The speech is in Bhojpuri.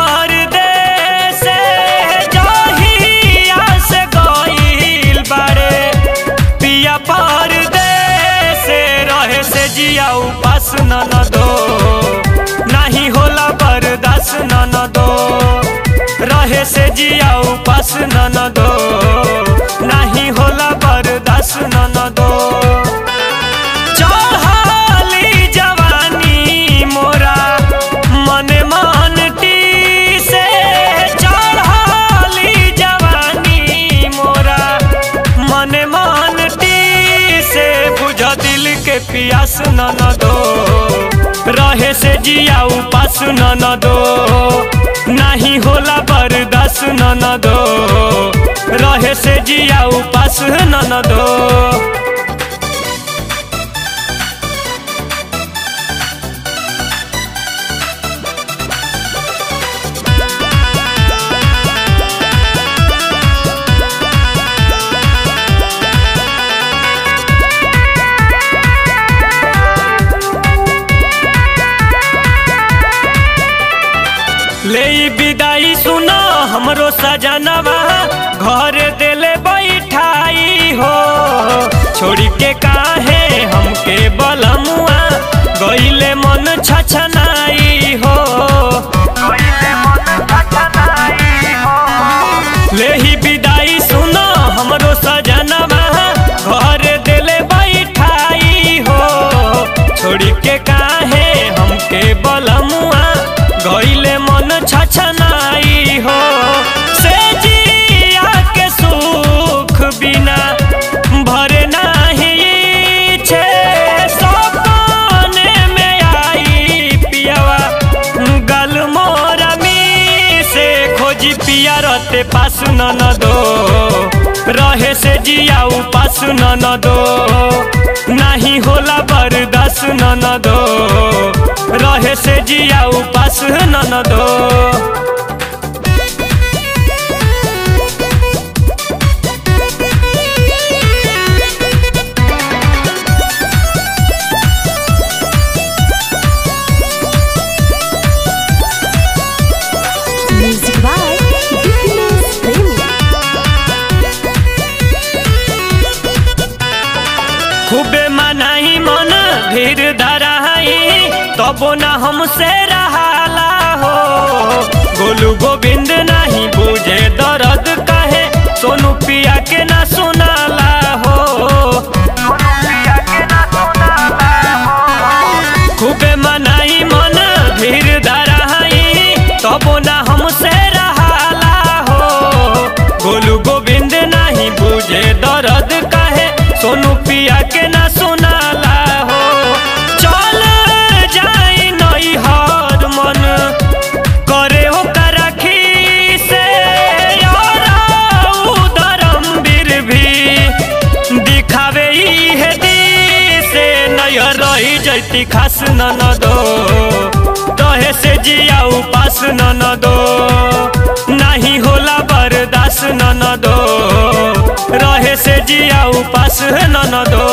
परदेस जहिया से गइल बारे पिया परदेस रहे से जिया उपास ननदो नहीं होला बर्दाश्त ननदो रहे से जिया उपास ननदो नहीं होला बर्दाश्त ननदो पियास ननदो रहे से जिया उपास ननदो नहीं होला बर्दाश्त ननदो रहे से जिया उपास ननदो ले विदाई सुनो हमरो सजनवा घर दिले बैठाई हो छोड़ के काहे हमके बलमुआ गइले मन छछनाई हो ले विदाई सुनो हमरो सजनवा घर दिले बैठाई हो छोड़ के काहे हमके बलमुआ गइले मन छछनाई हो से जिया के सुख बिना भरे नहीं छे सपने में आई पियावा गल मोरा मी से खोजी पिया रहते पास ननदो रहे से जिया उपास ननदो नहीं होला बर्दाश्त ननदो रहे से जिया उपास ननदो खूबे मनाई मन भीड़ धराई तबो न हमसे रहाला हो गोलू गोविंद नहीं बुझे दर्द कहे सोनू पिया के ना सुनाला हो खूबे मनाई मन भीड़ धराई तबो न हमसे रहाला हो गोलू गोविंद नहीं बुझे दर्द कहे सोनू पिया के ना सुनाला हो चल जाई नई हर मन करे हो करखी से उधरम बीर भी दिखावे है दी से नय रही जैती खास ननदो रहे से जिया उपास ननदो नहीं होला बर्दाश्त ननदो रहे से जिया उपास ननदो।